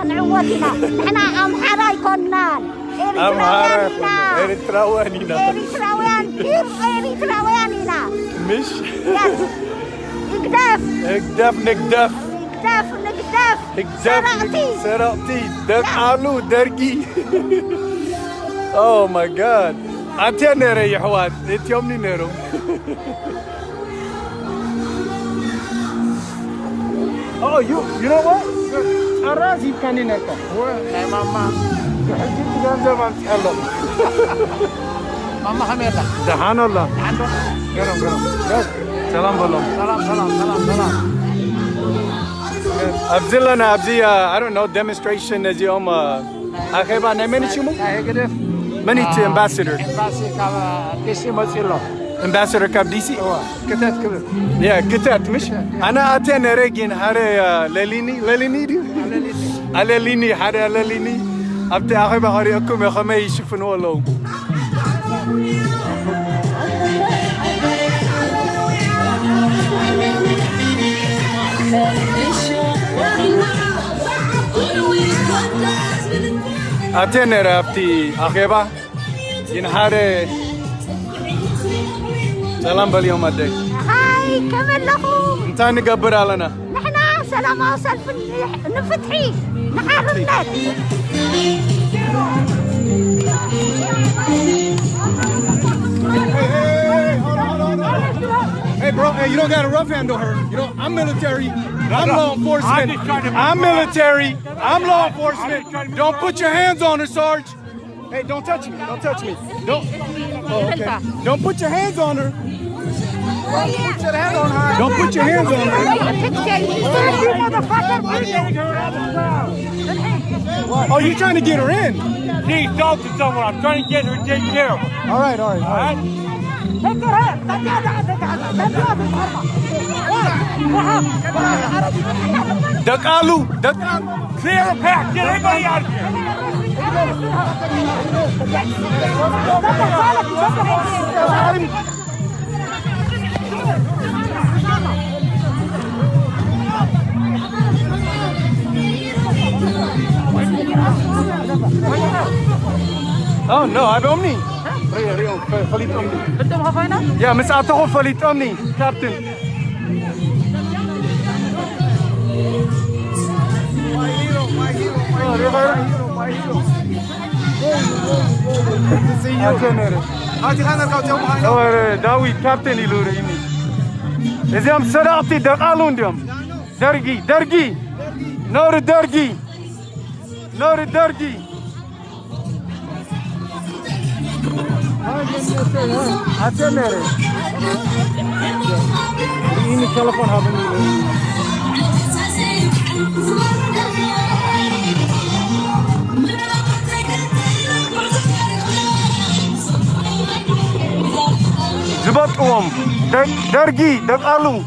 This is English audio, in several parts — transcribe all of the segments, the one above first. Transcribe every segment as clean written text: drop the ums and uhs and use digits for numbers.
نعوتنا احنا أمحارة كنا إريتراوانينا إريتراوانينا مش اقداف نقدف سرقتي دقالو درقي Oh my god أنتي نيري يا حواد أنتي يومني نيرو Oh you know what أرازي كاني نركو Hey mama. حجيت كان زمان تحلم Mama hamila. سبحان الله قرم سلام بلوم Salam. أبزلنا أبزي I don't know demonstration as يوم أخيبا نمني شو Hey gedef. مني ambassador Embassy ka DC Mozilla. ambassador كاب دي سي Ketet kibir. يا كتات مش أنا أتين رجين هاري ليليني دي ليليني هاري ليليني أبتي أخيبا هاري أكم يا خمي يشوفون والله أتين رابتي أخيبا ينهاري سلام باليوم الدين هاي كمل لكم انت نقبر علينا نحنا سلام أوصل في نفتحي نحارب الناس Hey bro, hey, you don't gotta rough handle her. You know, I'm military. I'm law enforcement. I'm military. I'm law enforcement. Don't put your hands on her, Sarge. Hey, don't touch me. Don't touch me. Don't. Oh, okay. Don't put your hands on her. Don't put your hands on her. Oh, you're trying to get her in. She's talking to someone. I'm trying to get her taken care of. All right. Dakalu. Clear a pack. Get everybody out of here. Oh no, I'm Omni. Rio, Falit Omni. Betul hafayna? Yeah, Miss Ataho Falit Omni, Captain. داوي كابتن يلوريني إذا سرعتي دقالون ديم درجي نور درجي أتمنى ini telepon HP ini زبط درجي دقالو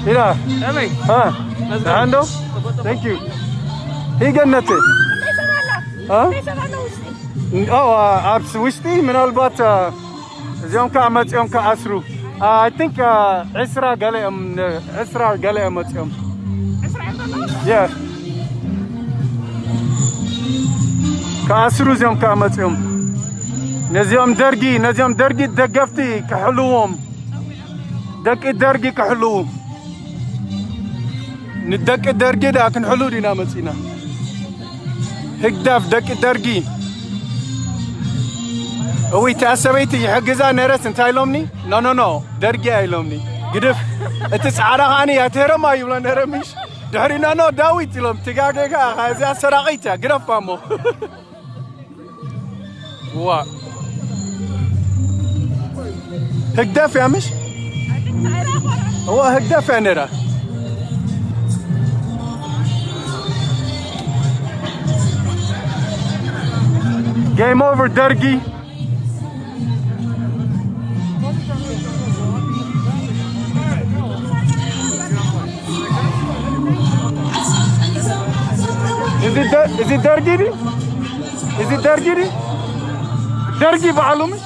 Ila, ha, عنده? Thank you. هي جنتي. ها؟ أبس وشتي من البات يوم كعمت يوم كعسرو. I think عسرة قال أمت يوم. Yeah. كعسرو يوم كعمت يوم. نزيم درجي دقفتي كحلوهم. دق الدرجي كحلوهم. ندق الدرجي لكن حلو دينا مسينا هكداف دق الدرجي هو تأسبيتي يحجزا نرس انت ايلومني نو درجي ايلومني قدف اتسعارها اني يا ما يبلا نرميش دهرينا نو داويت لهم تقاقا هذا سراغيتا قرف فامو وا هكداف يا مش هو هكداف يا نرى Game over, Dergi. Is it Dergi? Is it Dergi? Dergi بعلومش؟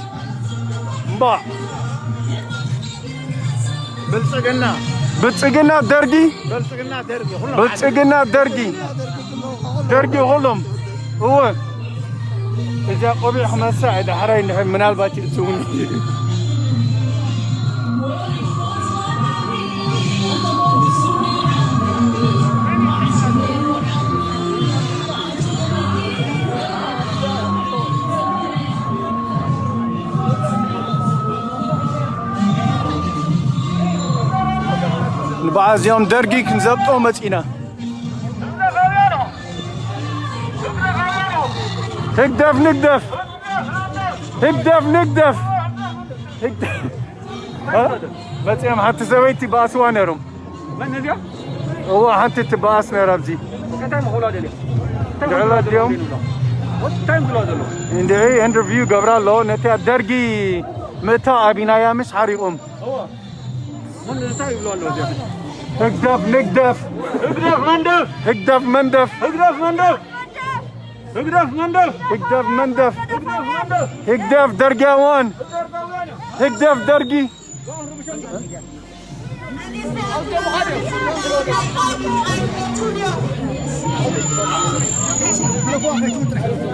با. بلصقنا درجي. بلصقنا درجي. درجي غلم. هو. إذا قبيح مساعد حرين من الباتي تسوني. بعض يوم درجي كنزبطو متينا هكدف نكدف هكدف نكدف هكدف متيم حتى سويتي باسوانرم من هذا هو حتى تباس نرابجي كتام خولادلي دعلا اليوم وتايم خولادلو عندي انترفيو قبرا لو نتا درجي متى ابينايا مش حريقهم هو من نتا يقولوا له هكدف نكدف هكدف مندف هكدف مندف هكدف مندف هكدف مندف هكدف مندف هكدف درجاوان هكدف درجي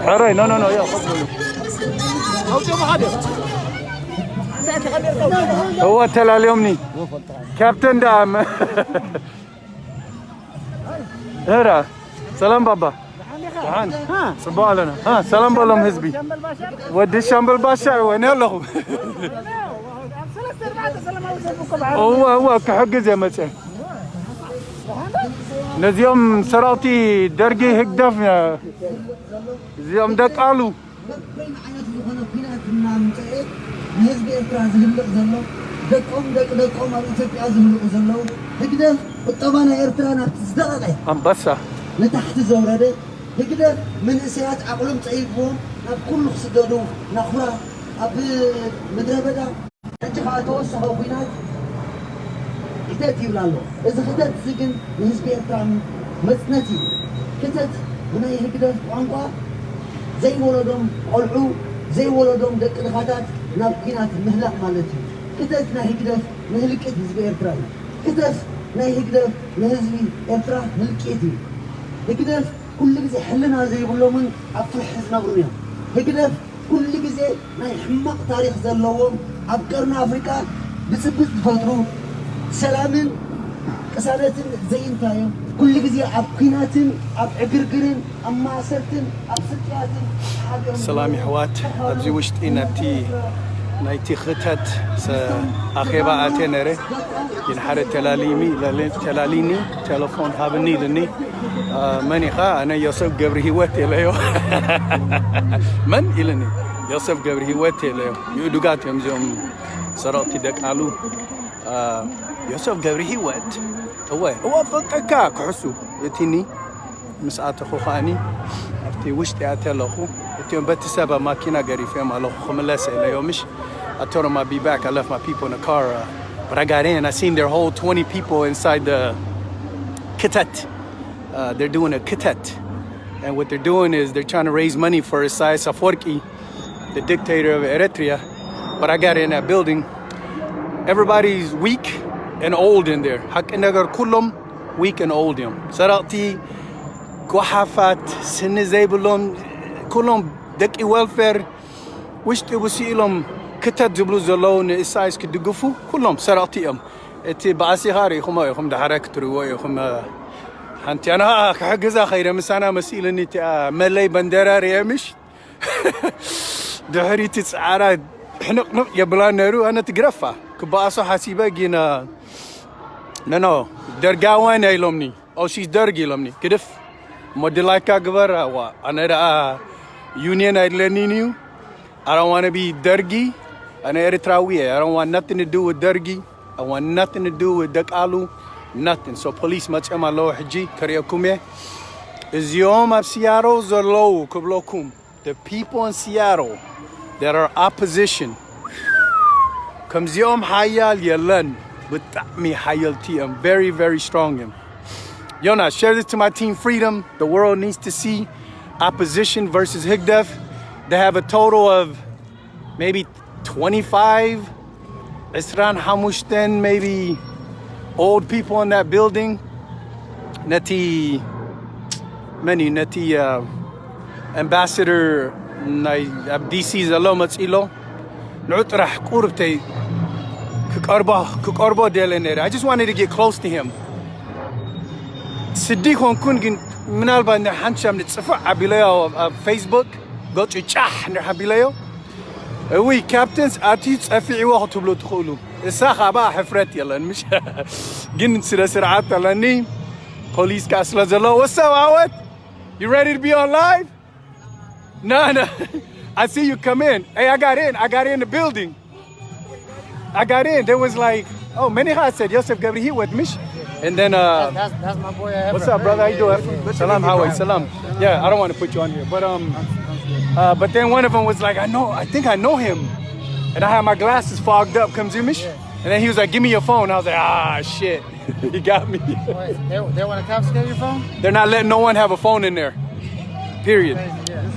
حري نو نو نو يا هو تلا اليومني كابتن دام هرا سلام بابا صباح لنا ها سلام بلهم حزبي ودي شامبل باشا وين يلهم هو كحق زي ما تشوف نزيوم سراوتي درجي هكدف زيوم دقالو نهزب إفراز هلق زلو دقوم على إثيوبيا زهلق زلو هكذا طبعا إيرترانا تزدققي أمبسا لتحت زورده هكذا من إسيات عقلهم تعيبهم ناب كل خصدادو نخورا أب مدربدا نجحا توسعوا بينات كتات يبلالو إذا كتات سجن نهزب إيرترانا مسنتي كتات هنا هكذا وعنقا زي ولدهم قلعو زي ولدهم دق الخاتات نابكينات مهلق مالتي كتاس ناهي كدف نهلكت هزبي إرترا كتاس ناهي كدف نهزبي إرترا نهلكيتي هكدف كل جزء حلنا زي يقولوا من أفرح حزنا برنيا هكدف كل جزء ناهي حمق تاريخ زلوهم أبكرنا أفريقيا بسبب فترو سلامن كسادة زي انتايم كل جزء أبكيناتن أبعقرقرن أما سرتن أبسطياتن سلامي حوات أبزي وشتي نبتي نايتي خطت أخيبا أتنري ينحر تلاليني تلفون هابني لني مني خا أنا يوسف قبري هواتي ليو من إلني يوسف قبري هواتي ليو يودوغات يوم سرطي دك علو يوسف قبري هوات هو فكاك حسو يتيني مساعة خوخاني أفتي وشتي أتلخو يتيوم بتسابة ماكينة قري فيهم على خملاسة إلى يومش I told them I'd be back. I left my people in the car, but I got in. I seen their whole 20 people inside the kitat. They're doing a kitat, and what they're doing is they're trying to raise money for Isaias Afwerki, the dictator of Eritrea. But I got in that building. Everybody's weak and old in there. Hakinagar kulum, weak and old yum. Sarati, kuhafat, sinizabulum, kulum, deki welfare. Wish they would see them. كتات جبلو زلون إسايس كدقفو كلهم سراتيهم إتي بعسي هاري خم ده حركة رواية خم حنتي أنا حجزا خير مسانا مسيل إني ملي بندرة ريمش ده هري تسعارة حنق يبلا نرو أنا تجرفة كباسو حسيبة جينا نو درجاوين يلومني أو شيء درجي لومني كدف موديلاي كعبر وأنا را يونيون أيرلندينيو I don't want to be Dergi. I'm Eritrean. I don't want nothing to do with Dergi. I want nothing to do with Dakalu. Nothing. So police much amalo haji kariyakume. Is yom absiaro zolo kublokum. the people in Seattle that are opposition. Comes yom hayal yalan, but me hayalti. I'm very, very strong. Yona, share this to my team Freedom. The world needs to see opposition versus Higdef. They have a total of maybe 25 Isran Hamushten, maybe old people in that building. Nati Ambassador DC Zalomat Ilo. I just wanted to get close to him. Siddiq on Kungin Minalba and the Hansham Abileo of Facebook. Go to Chah and Habileo. We captains Atits Afiwa to Blue Hulu. The Sahaba Hafret Yalan Mish Gin Sirasat Alani. Police Castle Zalo. What's up, Awad? You ready to be on live? No. I see you come in. Hey, I got in the building. I got in. There was like, oh, Meniha said Yosef Gabri with Mish. And then That's my boy. what's up, brother? How you doing? Salam, how Salam. Yeah, I don't want to put you on here. But then one of them was like, I think I know him. And I had my glasses fogged up, comes Mish. And then he was like, give me your phone. I was like, shit. He got me. Wait, they want to confiscate your phone? They're not letting no one have a phone in there. Period.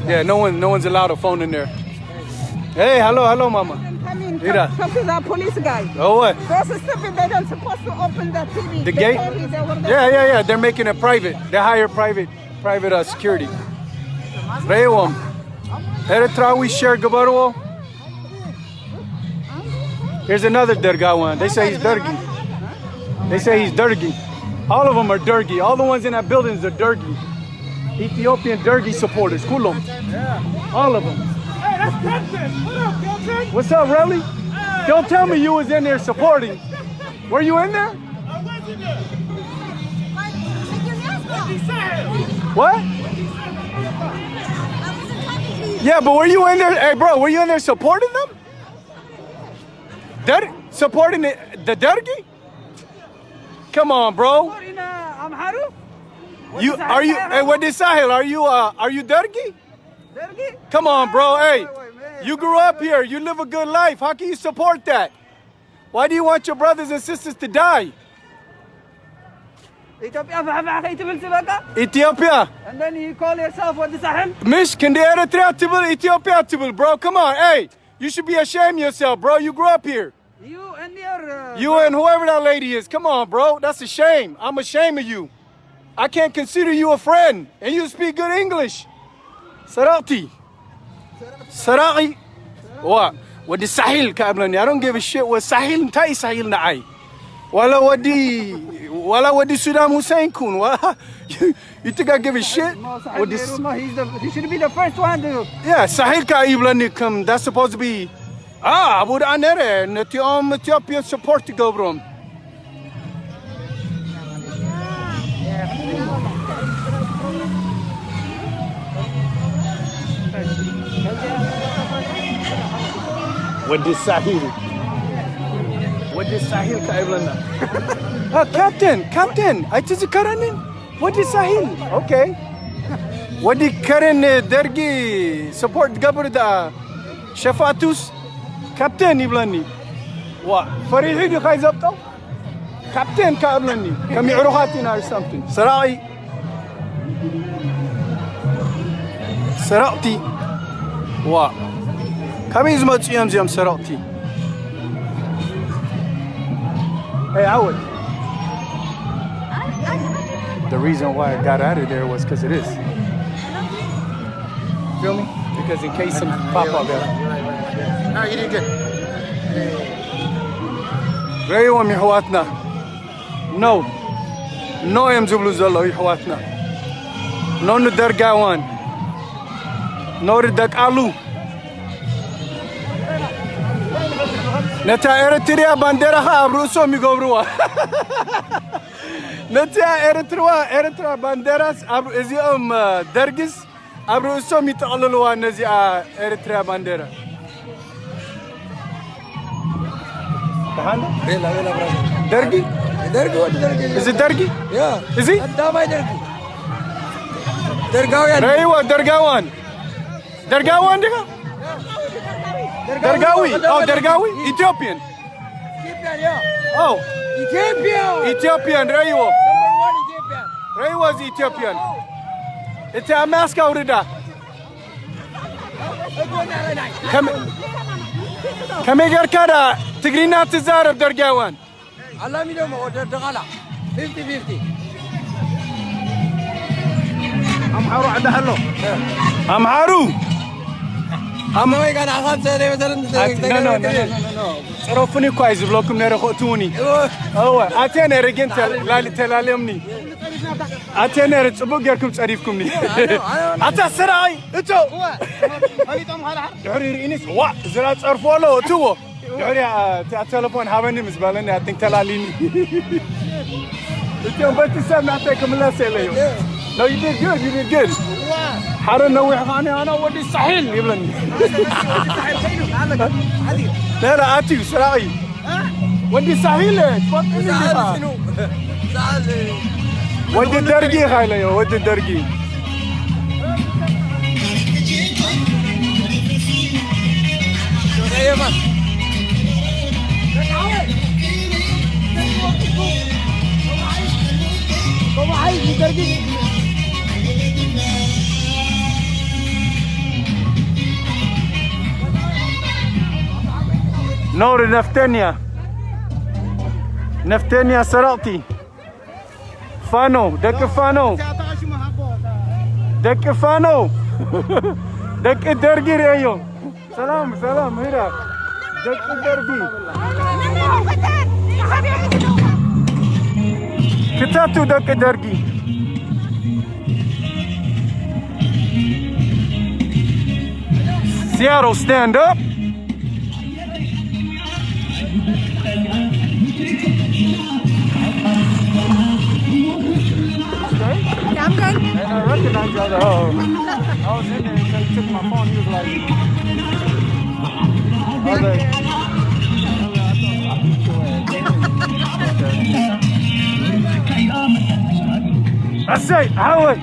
Yeah, no one's allowed a phone in there. Hey, hello, mama. Come in, Mira. talk to the police guy. Oh, what? Those stupid, they don't supposed to open the TV. The They gate? told me they were there. Yeah. They're making it private. They hire private security. Rewam. Eritrawi share Gabarwo. Here's another Derga one. They say he's Dergi. All of them are Dergi. All the ones in that building are Dergi. Ethiopian Dergi supporters. Kulum. All of them. Hey, that's Captain. What up, Captain? What's up, Relly? Don't tell me you was in there supporting. Were you in there? I was in there. What? Yeah, but were you in there? Hey, bro, were you in there supporting them? Supporting the Dergi? Come on, bro. In Amharu? Are you? Hey, what is Sahil? Are you Dergi? Dergi? Come on, bro. Hey, you grew up here. You live a good life. How can you support that? Why do you want your brothers and sisters to die? Ethiopia. And then you call yourself what the Sahel? Mish, can the Eritrea tibble, Ethiopia tibble, bro? Come on, hey. You should be ashamed of yourself, bro. You grew up here. You and your... You and whoever that lady is. Come on, bro. That's a shame. I'm ashamed of you. I can't consider you a friend. And you speak good English. Sarati. What? What is Sahil Kablani? I don't give a shit what Sahil Tai Sahil Naai. Wala wadi Saddam Hussein kun. You think I give a shit? He should be the first one to... Yeah, Sahil ka iblani kam. That's supposed to be... Abu Anere. Natiom Ethiopian support to go bro. What is Sahil? What is Sahil ka iblana? Captain. I just Karanin. What is Sahil? Okay. What did Karen Dergi support Gabrda Shafatus? Captain Iblani. What? Farihid you guys up though? Captain ka iblani. Kami uruhatina or something. Sarai. Sarati. What? Kami is much yam Sarati. Hey, Awad. The reason why I got out of there was because of this. Feel me? Because in case some pop up there. No, you did good. Very warm, Yahwatna. No. No, I'm Zubluzalo, Yahwatna. No, the Dergawan. No, the Dakalu. Nata Eritrea bandera ha Russo mi gobrua. Nata Eritrea banderas is Dergis Abruso mi ta'allulu nazi Eritrea bandera. Dergi? Is it Dergi? Yeah. Is he? Damai Dergi. Dergawan. Raywa Dergawan. درقاوي عندك؟ درقاوي درقاوي Ethiopian Oh Ethiopian رأيوه رأيوه is Ethiopian أنت ماسكة وردا كم يقدر كذا تقرينا تزارب درقاوان الله مليون دغلا 50-50 أمحارو عند هلو أمحارو أما ما كان خمسة مثلا no صرفني كويس بلوكم نرخوتوني هو أتينا رجنت لا تلالمني أتينا رتبوق يركم تعرفكمني أتا سراي أنتو دعوري إنس وا زرا تعرفوا له تو دعوري تلفون هابني مزبالني أتين تلاليني أنتو بتسمع نعطيكم الله سيليو No, you did good. You did good. حارن نوح أنا ودي ساحل يبلني. لا لا أتيو سراي. ودي ساحل. ودي درجي خايله ودي درجي. نور نفتنيا سرقتي فانو دك فانو دك درجي ريو سلام هيرا دك درجي كتاتو دك درجي Seattle stand up I'm good. And I recognize you. I was in there and he took my phone. He was like, I say, Howard.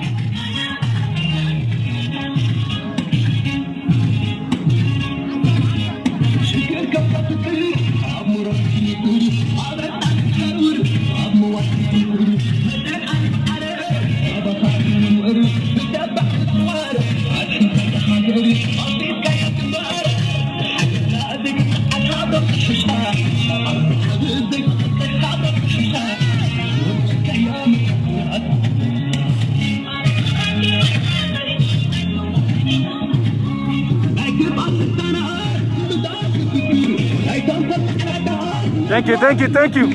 Thank you.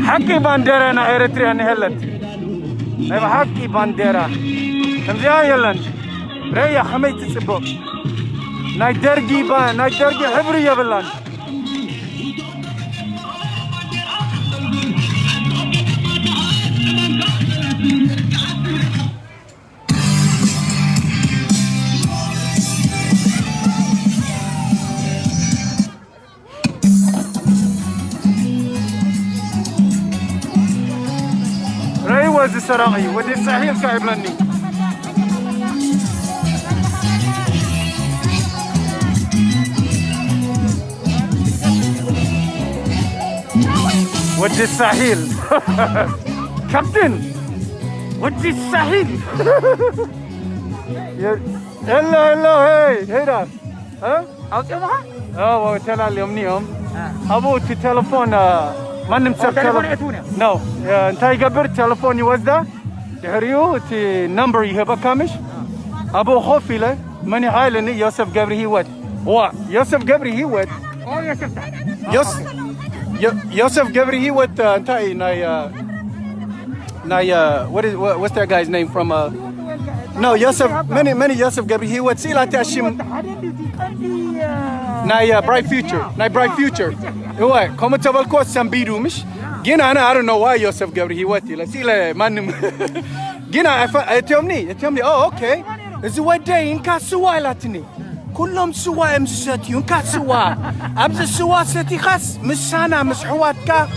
حكي بانديرا أنا إريتريا نهلت. أيوة حكي بانديرا. تمزيها يلن. ريا خميت تسبب. ناي درجي حبري يا بلان. ودي سراغي ودي الساحل كعب لني ودي الساحل كابتن ودي الساحل هلا هيدا ها أوكي وتلا اليوم أبو تلفون ما نمسك تلفون no أنت يقبر تلفوني وزده تحريو تي نمبر يهبه كامش أبو خوفي له ماني هايلني يوسف قبري هيود يوسف قبري هيود يوسف قبري هيود أنت ناي what's that guy's name from no Yosef many Yosef Gabri he would see like that shim ناي bright future هو كم تبغى كوت سامبيرو مش جينا أنا I don't know why Yosef Gabri he would لا سيله ما نم جينا يتيمني okay زودين كسوا لاتني كلهم سوا مساتيون كسوا أبز سوا ستي خاص مش أنا مش حواتك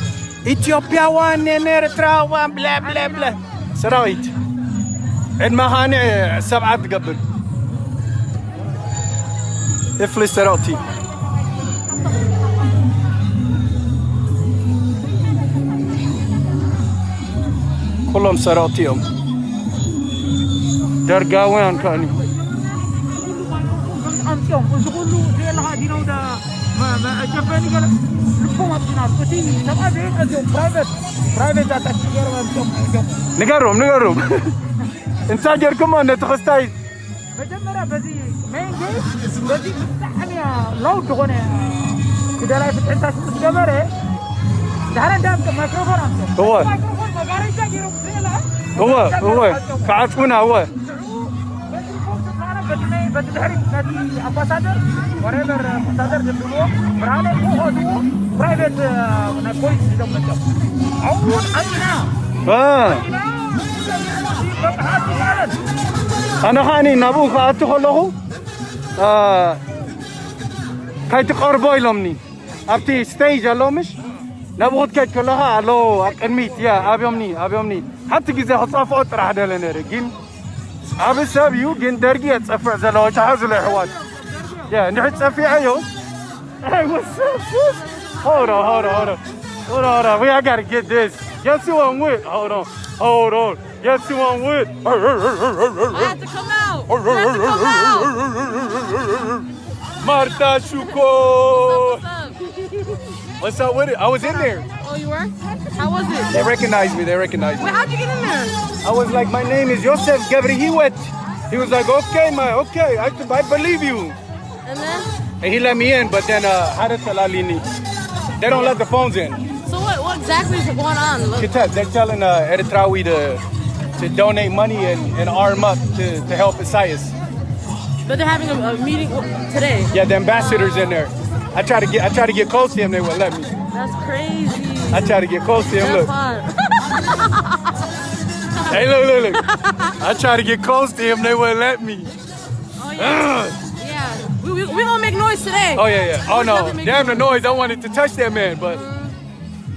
إثيوبيا وان إريتريا وان بلا سراويت عند ما هاني 7 قبل افلس سراوتي كلهم سراوتيهم درقاوين كاني أنتم وشغلوا زي الهادينا ودا ما جباني قال لكم أبناء كتير سبعة بيت أنتم برايفت أتكلم أنتم نقرهم انت جركم أن تخستاي مجمرة بزي مين جيش بزي تحني لو تغني إذا لا يفتح تجمرة دهرن دام ميكروفون أنتم هو ميكروفون مقارنة جيرو هو كعتكونا هو بتدحري نادي أمباسادر وريفر أمباسادر جبلوه برانه هو برايفت نكويس جم نجم أول أنا أنا خاني نبو خاطر خلاه كاي تقربوا يلومني أبتي ستيج ألومش نبو كاي كلها ألو أكميت يا أبيومني حتى كذا حصاف أطرح هذا لنا رجيم أبي سابيو جن درجة تصفع زلوا تحزل الحواد يا نحن تصفي عيو Hey, what's up, sis? Hold on. We I gotta get this. Guess who I'm with? Hold on. Guess who I'm with? I have to come out. Marta Chuko. What's up with it? I was in there. Oh, you were? How was it? They recognized me. Wait, how'd you get in there? I was like, my name is Yosef Gabrihiwet. He was like, okay, I believe you. And then? And he let me in, but then they don't let the phones in. So what exactly is going on? Look. They're telling Eritreawi to donate money and arm up to help Isaias. But they're having a meeting today. Yeah, the ambassador's in there. I try to get close to him, they wouldn't let me. That's crazy. I try to get close to him, look. Hey, look. I try to get close to him, they wouldn't let me. Oh, yeah. Yeah. We gonna make noise today. Oh, yeah. Oh, no. Damn the noise. I wanted to touch that man, but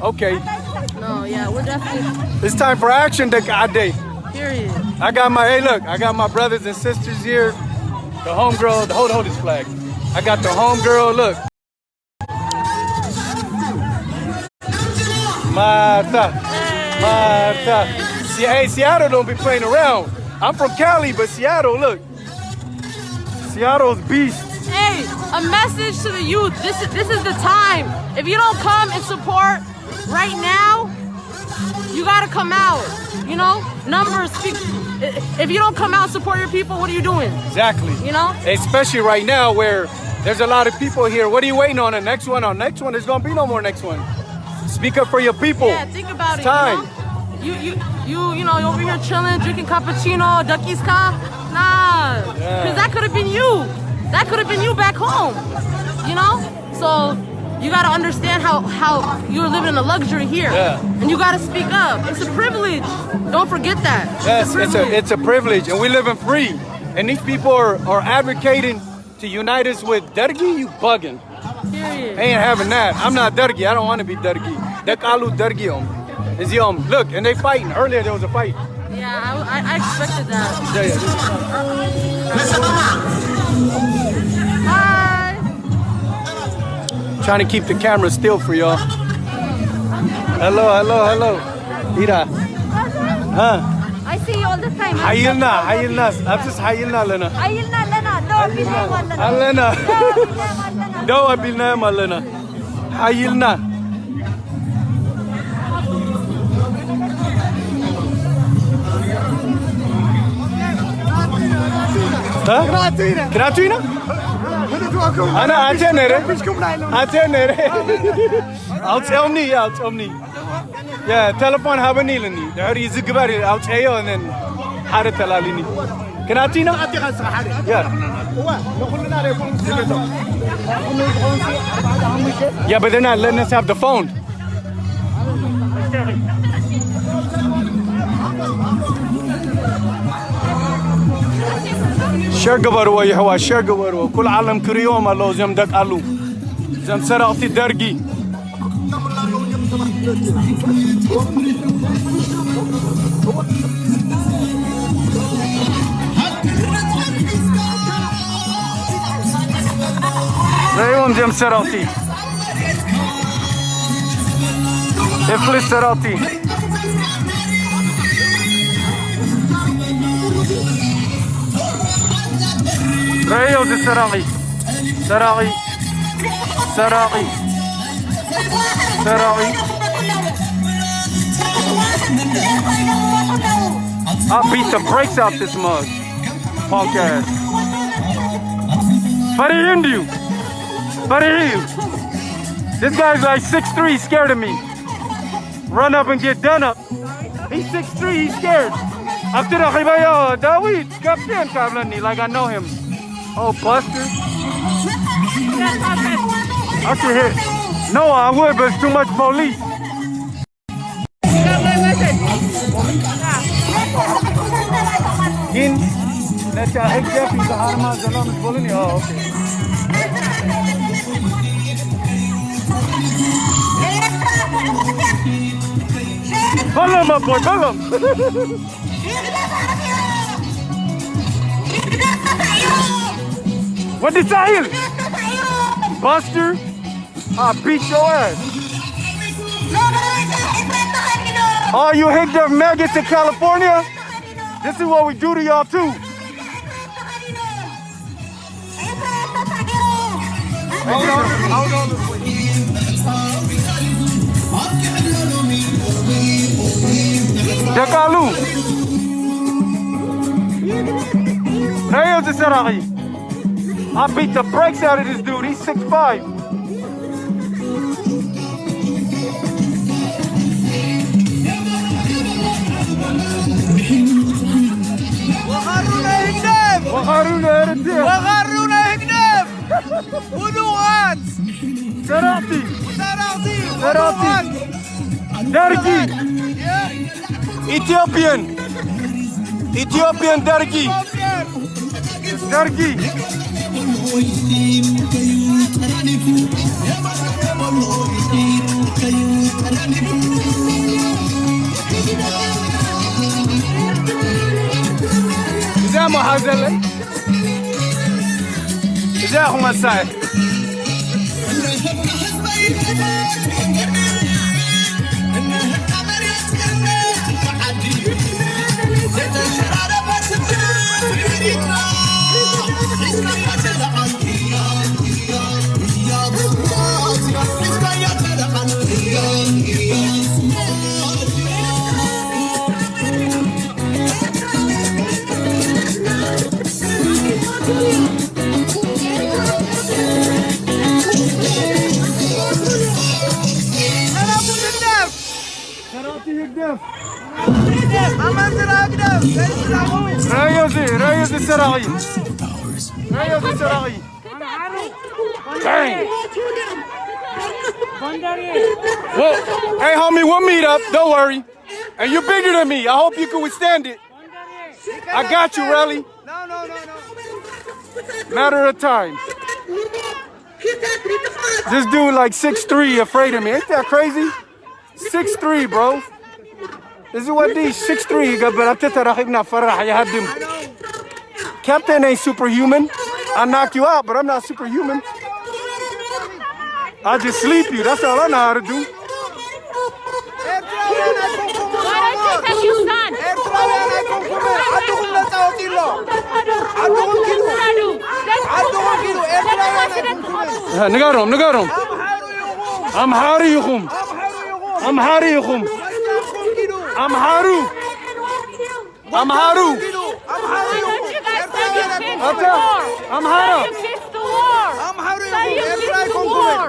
okay. No, yeah, we're definitely... It's time for action, Dekade. Period. I got my brothers and sisters here. The homegirl, hold this flag. I got the homegirl, look. Marta. Hey, Seattle don't be playing around. I'm from Cali, but Seattle, look. Seattle's beast. Hey, a message to the youth. This is the time. If you don't come and support right now, you gotta come out. You know, numbers speak. If you don't come out and support your people, what are you doing? Exactly. You know? Especially right now where there's a lot of people here. What are you waiting on? The next one? There's gonna be no more next one. Speak up for your people. Yeah, think about it's it. Time. You know, you're over here chilling, drinking cappuccino, duckies cup. Nah, because that could have been you. That could have been you back home. You know? So you gotta understand how you're living in a luxury here. Yeah. And you gotta speak up. It's a privilege. Don't forget that. Yes, it's a privilege, and we living free. And these people are advocating to unite us with Dergi. You bugging? Period. Ain't having that. I'm not Dergi. I don't want to be Dergi. Dekalu Dergium. Is look, and they fighting. Earlier there was a fight. Yeah, I expected that. Yeah. Hi. Trying to keep the camera still for y'all. Hello. Ira. Huh? I see you all the time. Hayilna. I'm just hayilna lana. Alana. Dawa bilna malana. Hayilna. Gratuina? Ana atenere. I'll tell me. Yeah, telephone habanilani. There is a gabari. I'll tell you and then how to tell Alini. Gratina? Yeah, but they're not letting us have the phone. شرقبروا يا هوا شرقبروا كل عالم كريوم الله زم دق علو زم سرقتي درجي Alım Cem Serati. İflis Serati. Rayo de Serati. Serati. Serati. Serati. I'll beat the brakes out this mug. Punk ass. Farihindu. Farihindu. This guy's like 6'3", scared of me. Run up and get done up. He's 6'3", he's scared. After the Khibaya, Dawid, Captain Kablani, like I know him. Oh, Buster. I should hit. No, I would, but it's too much police. Gin, let's hit Jeffy the Harma Zalam is bullying. Oh, okay. Follow my boy, follow him. What did Sahil? Buster, I'll beat your ass. Oh, you hicked up maggots in California? This is what we do to y'all too. Hold on. Dakalu. Rayo de Serati. I beat the brakes out of this dude. He's 6'5". وغرونا هكناف ولغات Serati. Serati Dergi. Ethiopian Dergi. Dergi. إذا ما حزلت إذا هم السائل Rayo de Serati. Dang. Well, hey homie, we'll meet up. Don't worry. And you're bigger than me. I hope you can withstand it. I got you, Relly. No. Matter of time. This dude like 6'3", afraid of me. Ain't that crazy? 6'3", bro. This is what these 6'3", Captain ain't superhuman. I knock you out, but I'm not superhuman. I just sleep you. That's all I know how to do. نقارهم أمهاريكم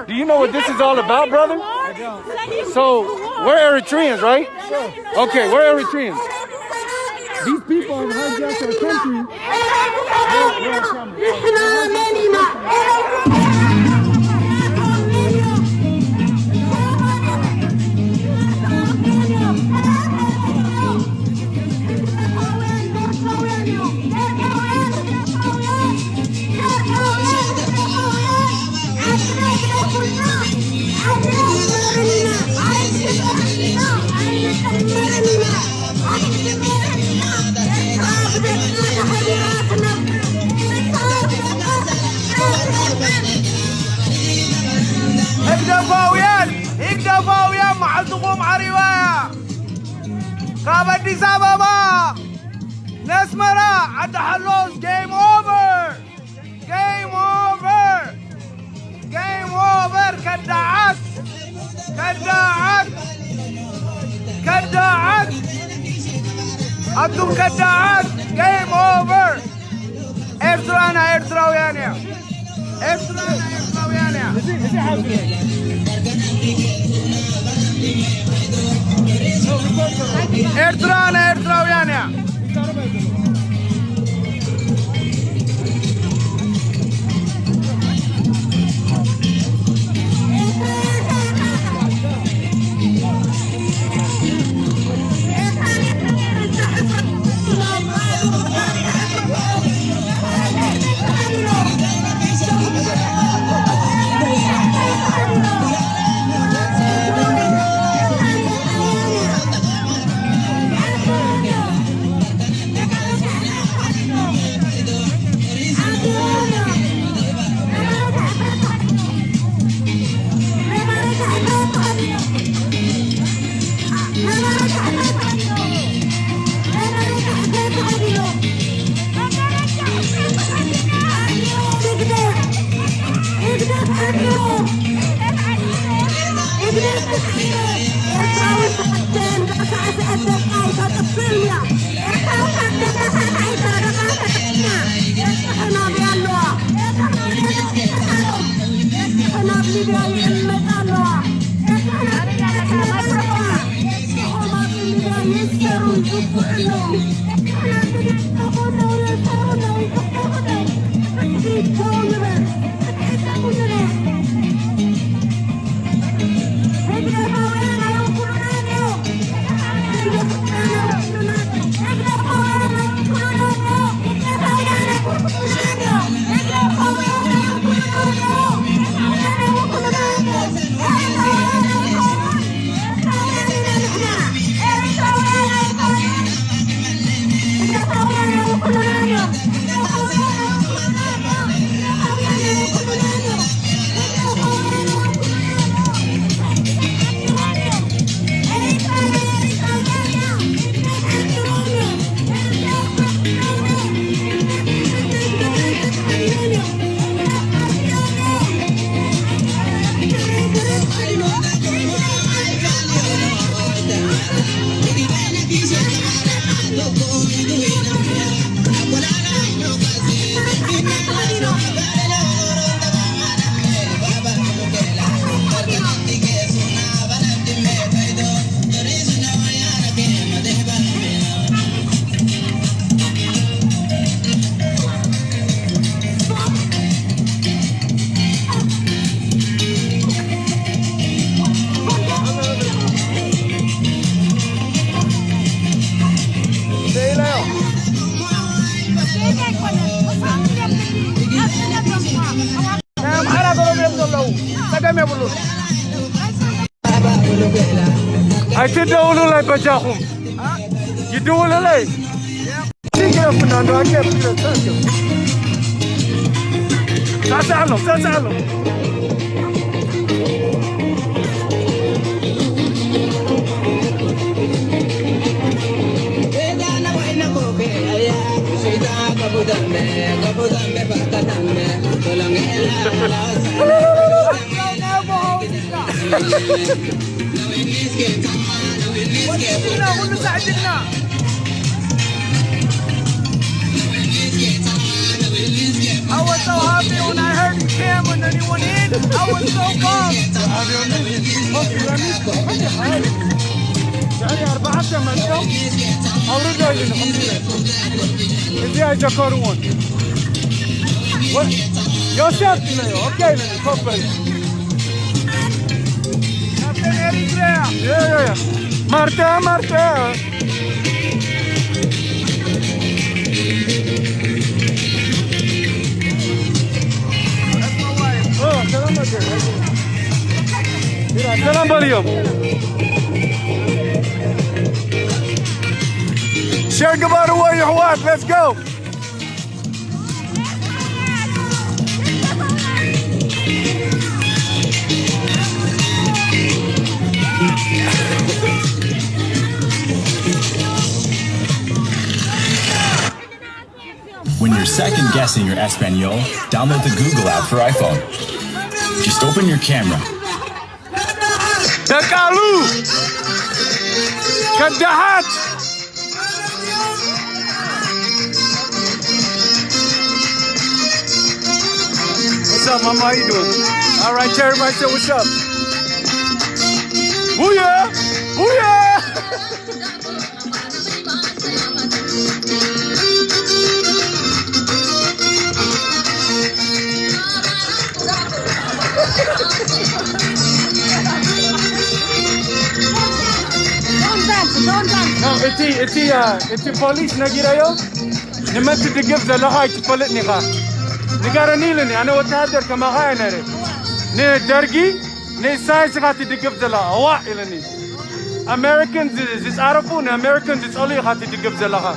Do you know what this is all about, brother? I don't. So, we're Eritreans, right? Sure. Okay, we're Eritreans. These people have hijacked our country. كاب أديس أبابا نسمرة عد حلوز game over game over game over كدعت كدعت كدعت أنتم كدعت game over إرترانا إرتراويانيا إرترانا إرتراويانيا إرترانا إرتراويانيا I did the Ulu like Bajahum. You do it like? Take it up, Fernando. I can't feel it. That's Alum. That's Alum. I was so happy when I heard the camera and he went in. I was so pumped. يعني 4 8 أو رجع لي الحمد لله. إذا أجا كارون. يا شاطر يا أوكي تفضل. Captain Eritrea. يا مارتا مارتا. سلام عليكم. Share Gabata Warrior Hawat, let's go. When you're second guessing your Espanol, download the Google app for iPhone. Just open your camera. Dakalu! Kadahat! What's up, mama? How you doing? All right, tell everybody, say what's up. Booyah! Booyah! Don't dance. No, it's police nagirayo. Nimat tidigib zalaha itfalit niha. Nigara nilani. Ana watahader kama gaya nare. Ne dargi, ne science gati tidigib zalaha. Awa ilani. Americans is arafu, ne Americans is only gati tidigib zalaha.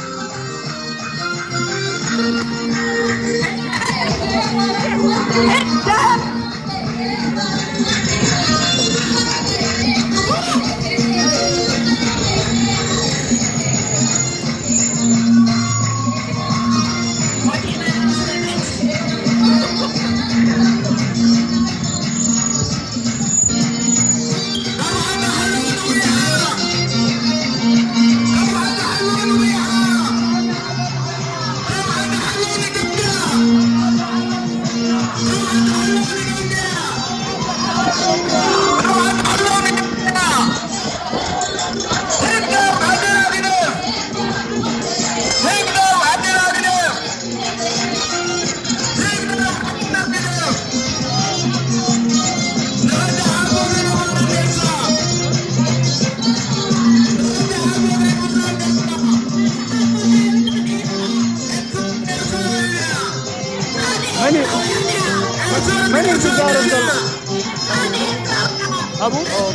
Many cigaros Abu? Oh,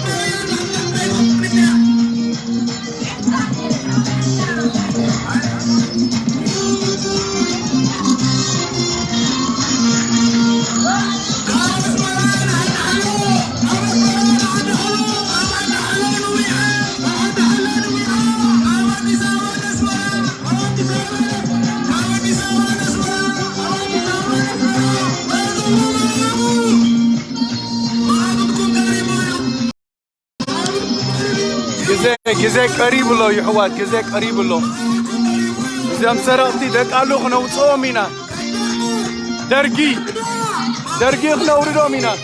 جزاك قريب له يا حواد جزاك قريب له إذا مسرقتي دك قالوا خنا وصومينا درجي خنا وردو مينا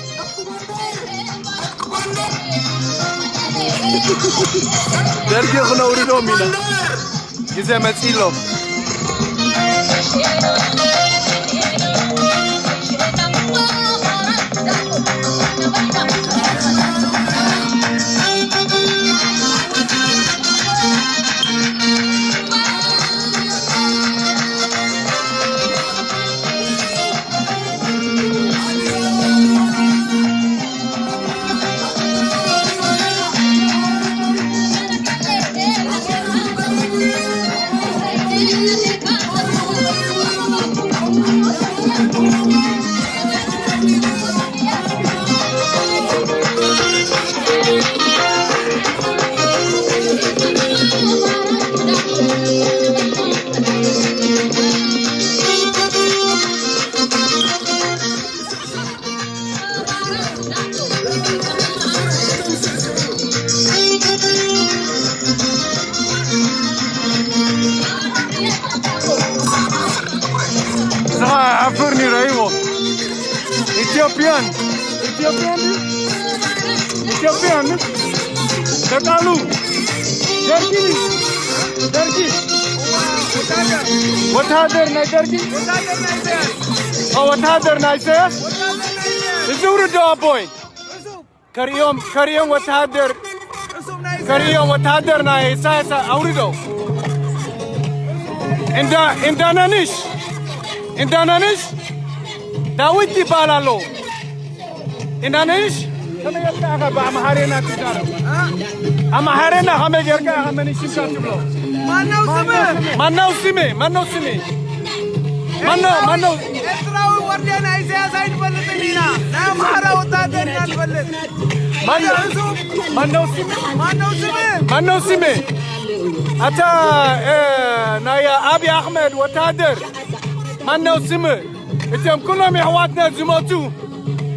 درجي خنا وردو مينا جزاك مسيلو عفرني رهيبه Ethiopian Dakalu Dergi Watader na Dergi Oh Watader na Isaiah Zuru do boy Kariyom Watader na Isaiah Aurido Indananis Dawiti balalo Indananis kami yerka ka ba maharena tijaro amaharena kami yerka kami ni simka tiblo Manau sime Etrawi wardiana Isaiah Said balletina na mahara watader na ballet Manau sime Ata na ya Abi Ahmed Watader ማነው ስምህ? እቶም ኩሎም ኣሕዋትና ዝሞቱ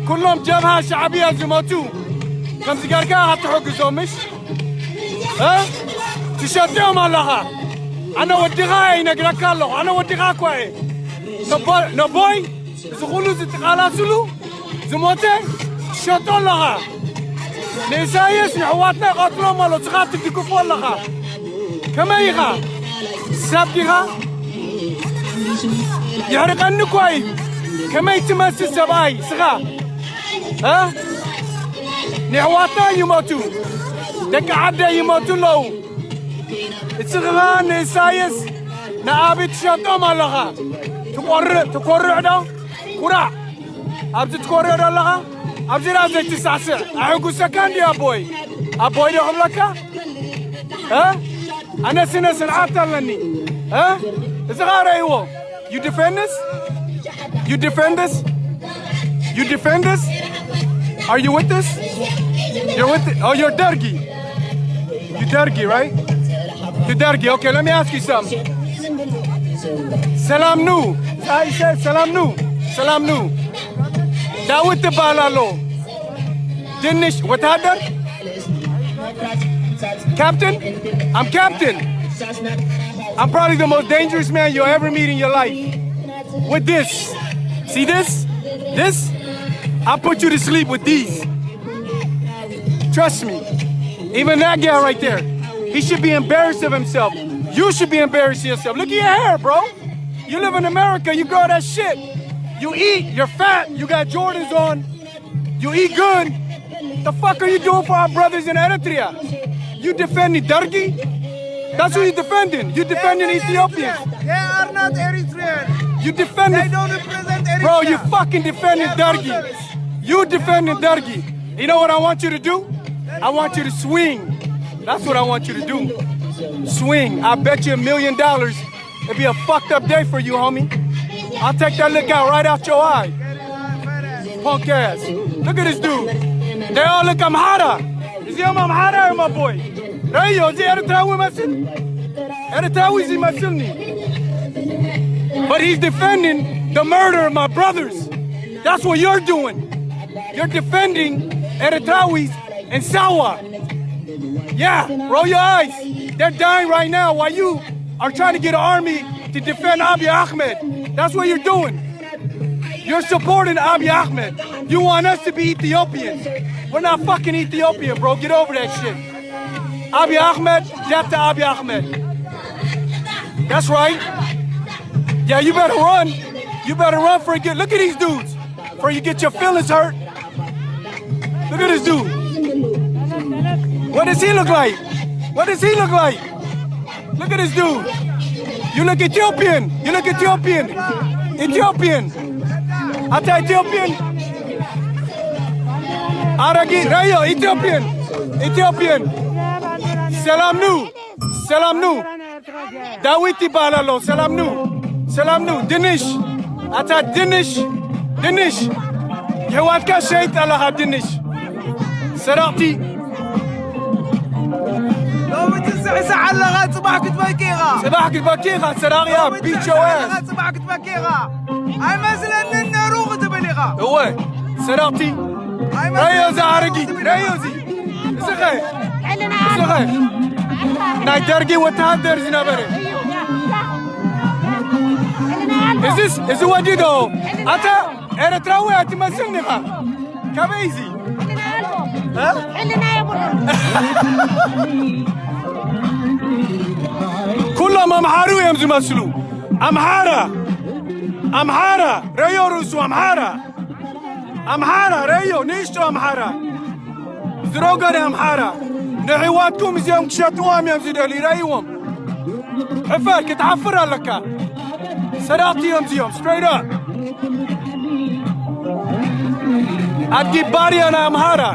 ኩሎም ጀብሃ ሻዕብያ ዝሞቱ ከምዚ ጌርካ ኣትሕግዞም እሽ ትሸጥዮም ኣለኻ ኣነ ወዲኻ ይነግረካ ኣለኹ ኣነ ወዲኻ እኳ እየ ነቦይ እዚ ኩሉ ዝጠቓላስሉ ዝሞተ ትሸጦ ኣለኻ ንኢሳይያስ ንኣሕዋትና ይቐትሎም ኣሎ ስኻ ትድግፎ ኣለኻ ከመይ ኢኻ ሰብ ዲኻ يحرقني كويس كما يتمسس سباي سخا ها نحواتنا يموتوا دك عدا يموتوا لو السغران إسايس نعابي تشاطو مالها تقرع دا قرع أبزي تقرع دا لها أبزي رازي تسعسع أحقو سكان دي أبوي دي حبلكا ها أنا سنة سنعاتا لني ها إسغار أيوه You defend this? You defend this? You defend this? Are you with this? You're with it? Oh, you're Dergi. You Dergi, right? You Dergi. Okay, let me ask you something. Salam nu. I said salam nu. Salam nu. Dawit the balalo. Dinish. What happened? Captain? I'm captain. I'm probably the most dangerous man you'll ever meet in your life. With this. See this? This? I'll put you to sleep with these. Trust me. Even that guy right there. He should be embarrassed of himself. You should be embarrassed of yourself. Look at your hair, bro. You live in America. You grow that shit. You eat. You're fat. You got Jordans on. You eat good. The fuck are you doing for our brothers in Eritrea? You defending Dargi? That's who you're defending. You're defending Ethiopians. They are not Eritrean. You defending. They don't represent Eritrea. Bro, you fucking defending Dargi. You defending Dargi. You know what I want you to do? I want you to swing. That's what I want you to do. Swing. I bet you $1 million. It'd be a fucked up day for you, homie. I'll take that look out right out your eye. Punk ass. Look at this dude. They all look Amhara. Is he Amhara or my boy? Rayo, is he Eritreawi Masil? Eritreawi is he Masilni? But he's defending the murder of my brothers. That's what you're doing. You're defending Eritreawis and Sawa. Yeah, roll your eyes. They're dying right now while you are trying to get an army to defend Abiy Ahmed. That's what you're doing. You're supporting Abiy Ahmed. You want us to be Ethiopian. We're not fucking Ethiopian, bro. Get over that shit. Abiy Ahmed, death to Abiy Ahmed. That's right. Yeah, you better run. You better run for it. Look at these dudes. Before you get your feelings hurt. Look at this dude. What does he look like? What does he look like? Look at this dude. You look Ethiopian. You look Ethiopian. Ethiopian. Ata Ethiopian. Aragi, Rayo, Ethiopian. Ethiopian. Salam nu. Salam nu. Dawiti balalo. Salam nu. Salam nu. Dinish. Ata Dinish. Dinish. Yawatka shayt alaha Dinish. Sarati. لو بتنسحسح على لغاية صباحك تبكيغا صباحك تبكيغا سراغيا بيت جواز صباحك تبكيغا هاي مثلا ان روغ تبليغا هو سراغتي ريو زعرقي ريو زي زغي زغي ناي درقي وتهدر زنابري is it what you do اتا ارتراوي اتمثلني غا كبيزي حلنا يا برو كلهم امحارو يمزو مسلو امحارة ريو روسو امحارة ريو نيشتو امحارة زروغاني امحارة نحيواتكم زيهم كشاتوهم يمزو دالي ريوهم حفاك تعفر لك سراتي يمزيهم straight up I'd body on Amhara.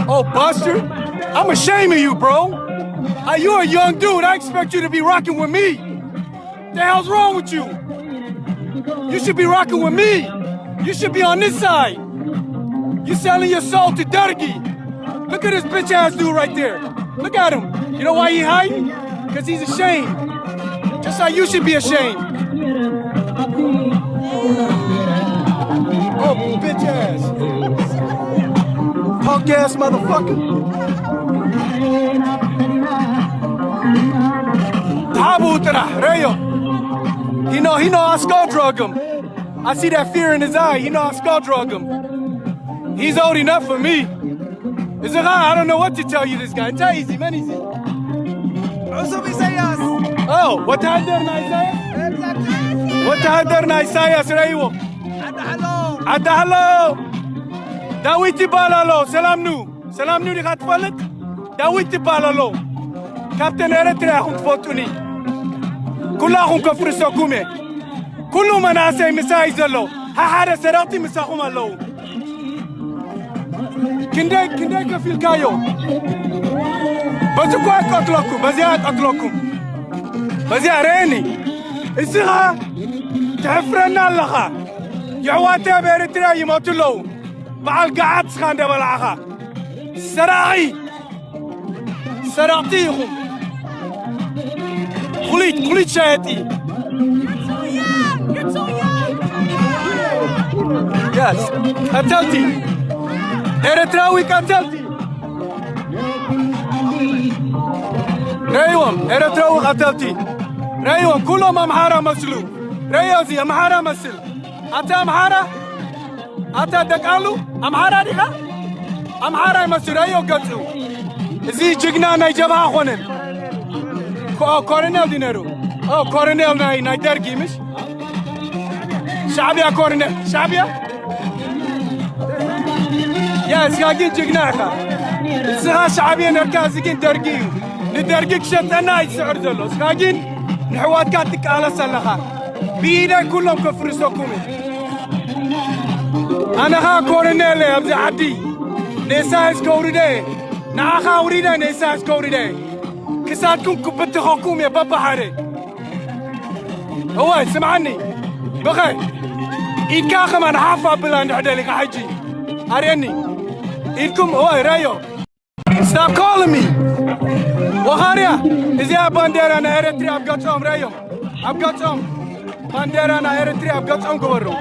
Oh, Buster, I'm ashamed of you, bro. You're a young dude. I expect you to be rocking with me. The hell's wrong with you? You should be rocking with me. You should be on this side. You selling your soul to Dargi. Look at this bitch ass dude right there. Look at him. You know why he hiding? Because he's ashamed. Just like you should be ashamed. Oh, bitch ass. Punk ass motherfucker. Tabu tara, Rayo. He know I skull drug him. I see that fear in his eye. He know I skull drug him. He's old enough for me. Is it I don't know what to tell you, this guy. It's easy, man, easy. Also بيسياس. Oh, what تهدرنا إسايا؟ what تهدرنا إسايا سريو؟ عدا هلو. داويتي بالالو سلام نو دي خاتفلت. داويتي بالالو. كابتن إريتريا هم تفوتوني. كلهم كفر سكومي. كل مناسي مساي زلو. هحدا سراتي مساهم اللو. كندي كفيل كايو. بس كويس أطلقكم بزياد أطلقكم بزياد ريني الصغة تحفرنا لها يعواتي بإريتريا يموت له بعد قعد سخان دبل عخا سراعتيهم خليت شاهدي Yes, قتلتي إريتراوي قتلتي ريوم إريتراوي قتلتي ريوم كلهم أمحارة مسلو ريوزي أمحارة مسل أتا أمحارة أتا دقالو أمحارة ديها أمحارة مسل ريو قتلو زي جيجنا نايجبها خونن كورنيل دينيرو كورنيل ناي درجي مش شعبيا كورنيل شعبيا يا سكاكين جيجناها سها شعبيا نركازكين درجيو ندرجك شتنا يسعر دلو سكاكين نحوات كاتك على سلخا بيدا كلهم كفرسوكم أنا ها كورنيل أبزي عدي نساس كوريدي ناخا وريدا نساس كوريدي كساتكم كبت حكومة يا بابا حاري هو سمعني بخير إيكاخ من حافظ بلان عدلك حجي أريني إيكم هو رايو Stop calling me وخاريا إذا باندير أنا إريتريا أبقاتهم رايو أبقاتهم باندير أنا إريتريا أبقاتهم كبرو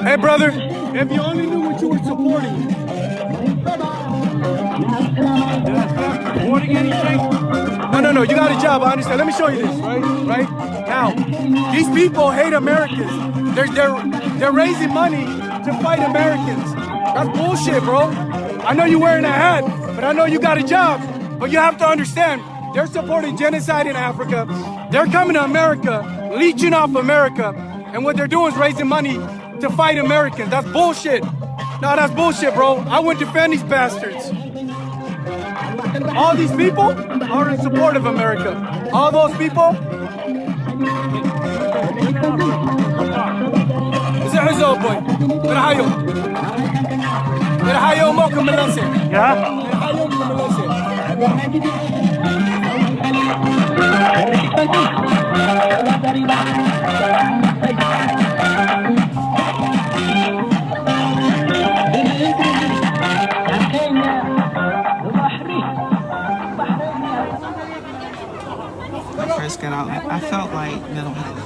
Hey brother, if you only knew what you were supporting. Supporting anything? No, you got a job, I understand. Let me show you this, right? Now, these people hate Americans. They're raising money to fight Americans. That's bullshit, bro. I know you're wearing a hat, but I know you got a job. But you have to understand, they're supporting genocide in Africa. They're coming to America, leeching off America, and what they're doing is raising money to fight Americans. That's bullshit. No, that's bullshit, bro. I would defend these bastards. All these people are in support of America. All those people. Is it Rizzo, boy? Rahayo Moko Melase. Yeah? Rahayo Moko First got out, I felt like mental health.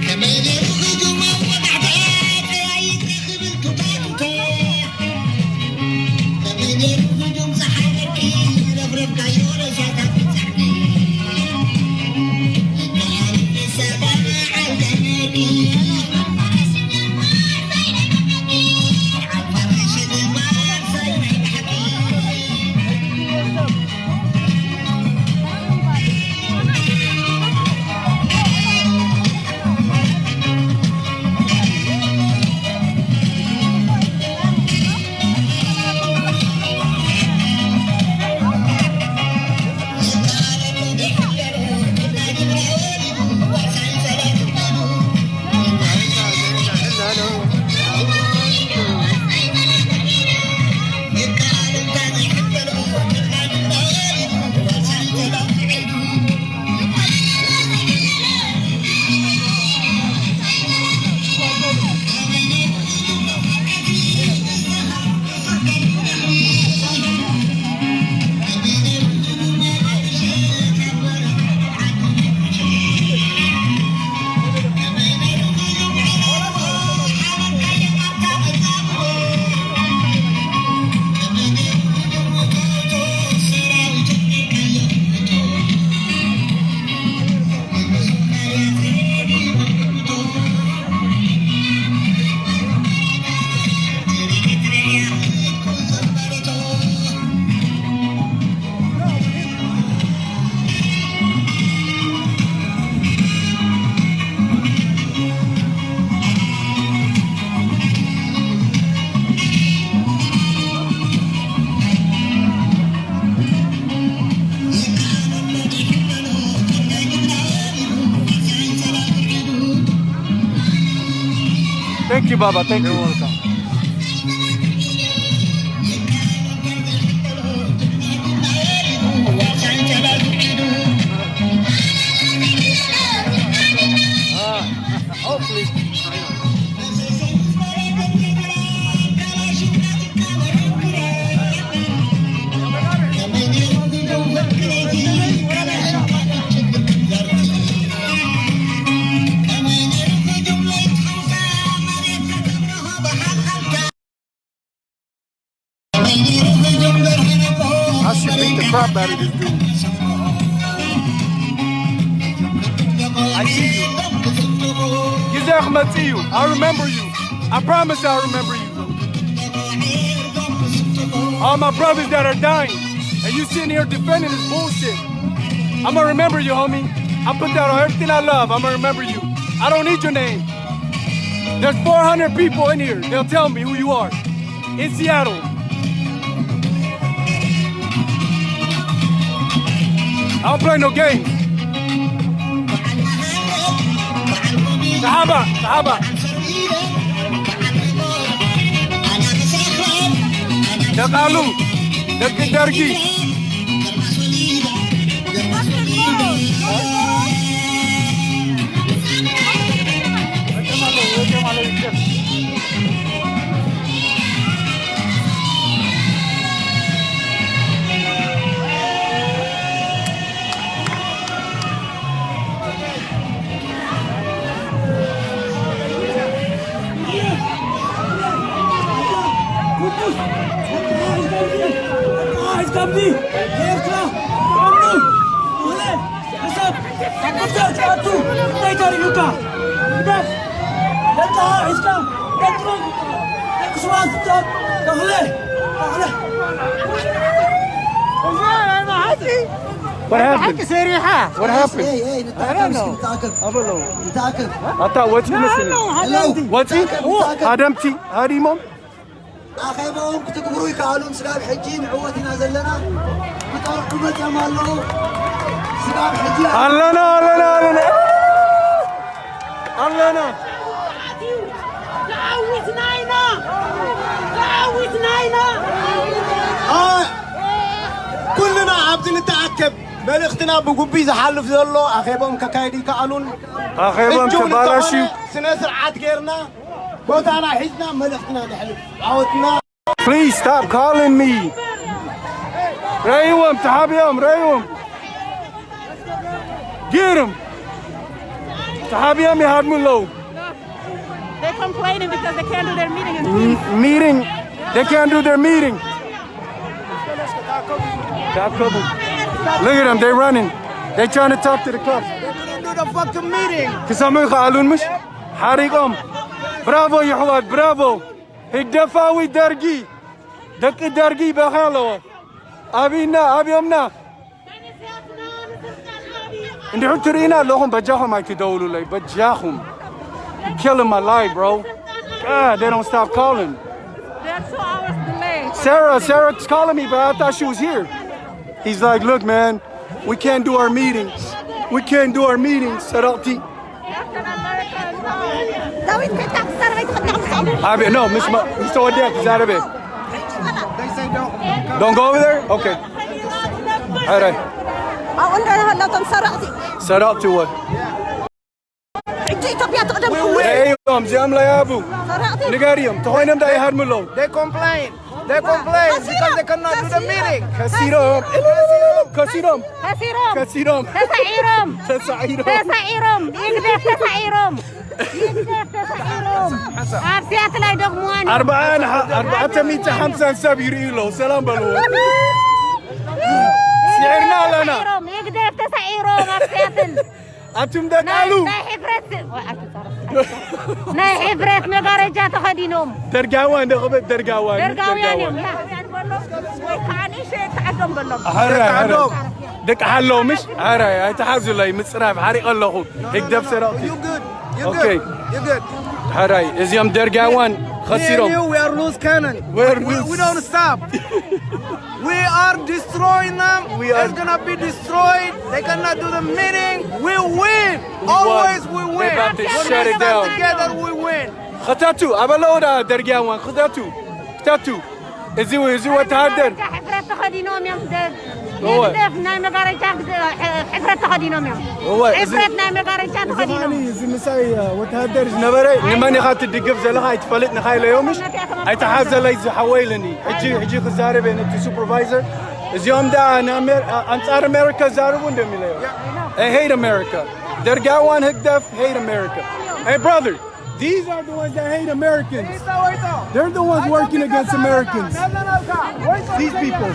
Kami ni Rujung Sahara Ki Thank you, Baba. Thank you. Hopefully. I should beat the crap out of this dude. I see you. Gizeh, see you. I remember you. I promise I remember you. All my brothers that are dying, and you sitting here defending this bullshit. I'm gonna remember you, homie. I put that on everything I love. I'm gonna remember you. I don't need your name. There's 400 people in here. They'll tell me who you are. In Seattle. I don't play no games. Sahaba, Sahaba. Dakalu, Dargi. What happened? What happened? I don't know. I thought what's missing? What's he? Hadamti, Hadimon? أخيبهم كتقبروا يكالون سلاب حجين عوتنا زلنا كتار عبد يمالو سلاب حجين علنا كلنا عابدين نتعكب بلغتنا بقبي زحلف زلو أخيبهم ككايدي كالون أخيبهم كباراشي سنسر عاد غيرنا بوتانا حزنا ملغتنا نحلف عوتنا. Please stop calling me. رأيهم تحابيهم رأيهم. Get him. تحابيهم يهدمون له. They're complaining because they can't do their meeting in peace. Meeting. They can't do their meeting. Look at them. They're running. They're trying to talk to the cops. They're gonna do the fucking meeting. كسامي قالون مش حريقهم. برافو يا حواد برافو. هيك دفاوي درجي. دك درجي بخالو. أبينا أبيهمنا. إن حترينا لهم بجاهم هاي تدولوا لي بجاهم. You're killing my life, bro. God, they don't stop calling. They're 2 hours delayed. Sarah's calling me, but I thought she was here. He's like, look, man, we can't do our meetings. We can't do our meetings. Sarati. No, Mr. Odette is out of it. They say Don't go over there? Okay. All right. Sarati what? ايوه زعم لا يا ابو نقاريهم تخوينهم دا يهرملو. They complain because they cannot do the meeting. كسيرهم كسيرهم تسعيرهم يقدر تسعيرهم عافيات لا يدغمون 450 يورو سلام بلو سعرنا لنا يقدر تسعيرهم عافيات أنتم ده قالوا ناي حفرت مقارجة تخدينهم درقاوان ده غبت درقاوان يعني كاني شيء تعقم بالله هراي دك حلو مش هراي يتحازوا لي مصراف حريق الله هيك دب سراتي You're good. هراي إزيام درقاوان خسيرهم We are loose cannon. We don't stop. We are destroying them. It's gonna be destroyed. They cannot do the meeting. We win. Always we win. They about to when shut we it stand down. together, we win. ختاتو أبلو دا درجاوان ختاتو إزي وتهدر حفرة تخدينهم يوم هو. يقدف نايم قاريشات حفرة تخدينهم يوم هو. حفرة نايم قاريشات تخدينهم زي مساي وتهدر نبري نماني خات الدقف زي لها يتفلتنا خاي ليومش أي تحازة ليز حويلني حجي خزاري بين أنت سوبرفايزر اليوم ده أنا أنصار أمريكا زاربون دمي ليو I hate America درجاوان هكدف hate America Hey brother these are the ones that hate Americans they're the ones working against Americans these people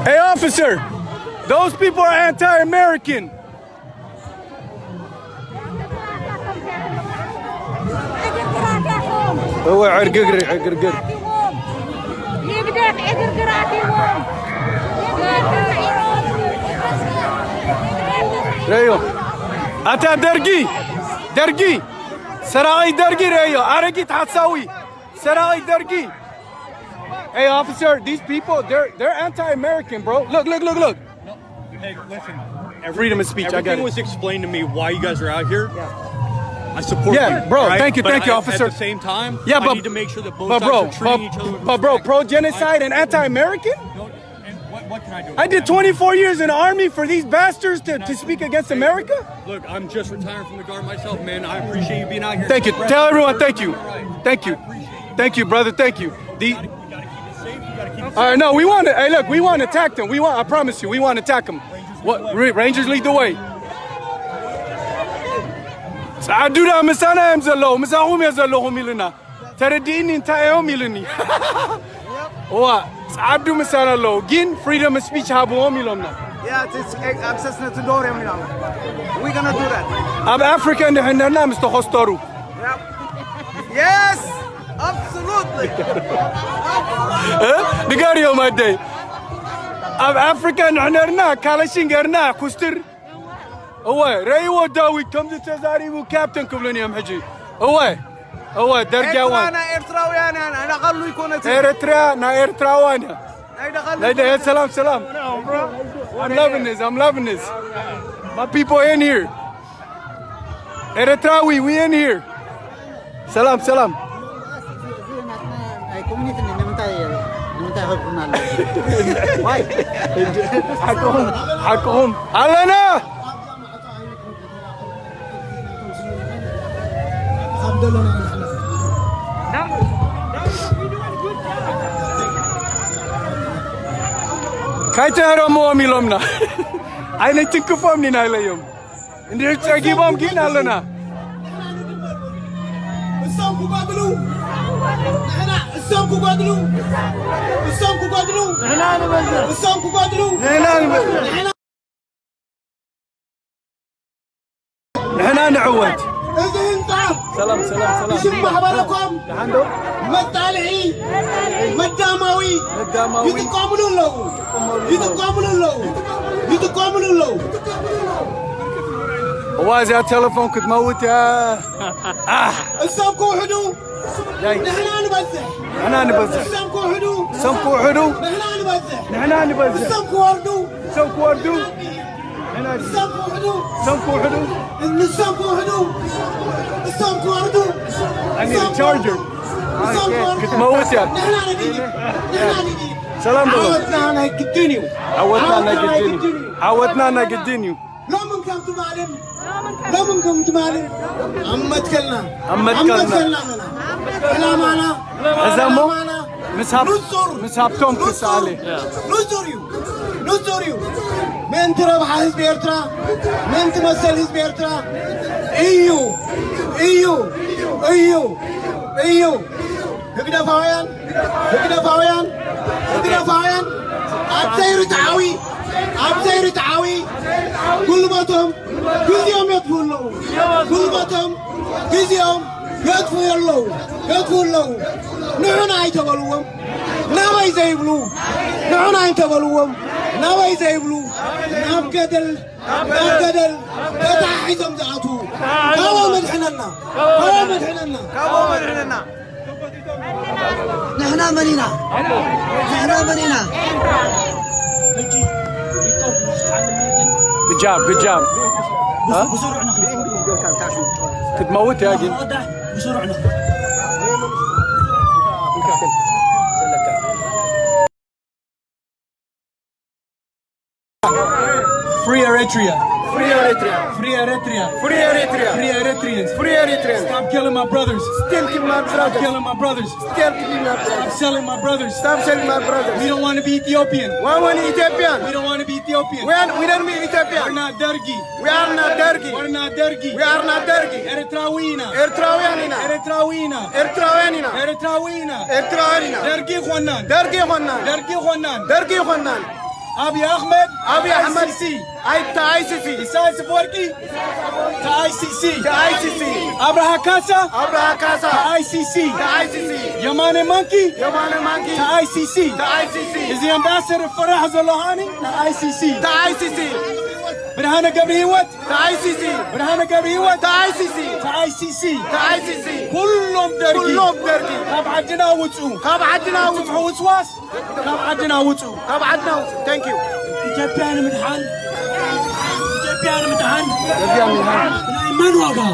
Hey officer those people are anti-American هو عرقر يقدف عقرقراتهم ريو أتا درجي سراغي درجي ريو أرقي تحساوي سراغي درجي Hey officer these people they're anti-American bro look Hey, listen. freedom of speech I got Everything it was explained to me why you guys are out here. I support Yeah, you. bro, right? thank you, But officer. At the same time, Yeah, I but- need to make sure that both but sides bro are treating each other with but bro respect. pro-genocide and anti-American And what can I do? I did 24 years in the army for these bastards to speak against America Look, I'm just retiring from the guard myself, man. I appreciate you being out here. Thank you. Tell everyone thank you. Thank you, brother. Thank you. All right, no, we want to. Hey, look, we want to attack them. I promise you, we want to attack them. What? Rangers lead the way. سعدونا مسانا يمزلو مساهم يزلوهم لنا ترديني انت يوم لني هو سعدو مسانا لو جين freedom of speech هابوهم لنا Yeah, it's access to door. We're gonna do that. أب أفريقيا نحن مستخسروا Yep. Yes, absolutely. نقاريو ما دي أب أفريقيا نحن كالشين قرنا كستر هو ريو داوي كم تزاري وكابتن كبلني يوم حجي هو درجاوان إيرتراويان أنا قالوا يكون إيرتراوانا لا سلام I'm loving this my people in here Eritreawi we in here salam حقهم علنا كايتهرو موامي لومنا عيني تنكفهم لنا اليوم ندير تجيبهم كينا لنا السامكو قادلو احنا السامكو قادلو السامكو قادلو نحن نعود سلام يشبه بالكم مطالعي مداماوي يتقاملون له وازي التلفون كنت موت يا السامكو حدو نحن نبزح السامكو حدو نحن نبزح السامكو وردو I need a charger كنت موت يا سلام عودنا نقدينيو لو منكم تمالم عمت كلنا لا معنا عزامو مسحبتهم كس عليه نزوريو من تربح حزب إيرترا من تمثل حزب إيرترا ايو هكدفاويان عبزير تعاوي كل باتهم كزيهم يطفو اللو نحن عيتبلوهم ناوي زيبلو ناب قدل تتعيزم زعتو هوا مدحننا نحن منينا good job كنت موت يا جن بسرعة نخرج. Free Eritrea. Free Eritrea. Free Eritrea. Free Eritrea. Free Eritreans. Free Eritreans. Stop killing my brothers. Still kill my Stop brothers. killing my brothers. Still killing my Stop brothers. selling my brothers. Stop selling my We brothers. don't want to be Ethiopian. One Ethiopian. We don't want to be Ethiopian. We don't be We're Ethiopian. not Dergi. We are not Dergi. We're not Dergi. We are not Dergi. Eritrawina. Eritreanina. Eritrawina. Eritreanina. Eritrawina. Eritreanina. Dergi Khwanan. Dergi Khwanan. Dergi Khwanan. Dergi Khwanan. Abiy Ahmed. Abiy Ahmed. ICC. ICC. Isaias Afwerki. To ICC. The ICC. Abraham Kasa. Abraham To Kasa. ICC. The ICC. Yamane Monkey. Yamane Monkey. To ICC. The ICC. Is the ambassador Farah Zalahani? To ICC. The ICC. Birhana Gabriwat. The ICC. Birhana Gabriwat. The ICC. To ICC. The ICC. كلهم درجي كلهم درجي. كاب عدنا وتسو كاب عدنا وتسو. وتسو وسواس كاب عدنا وتسو كاب عدنا وتسو. Thank you. إثيوبيان متحن. إثيوبيان متحن. Ethiopia متحن. نايمان واقع.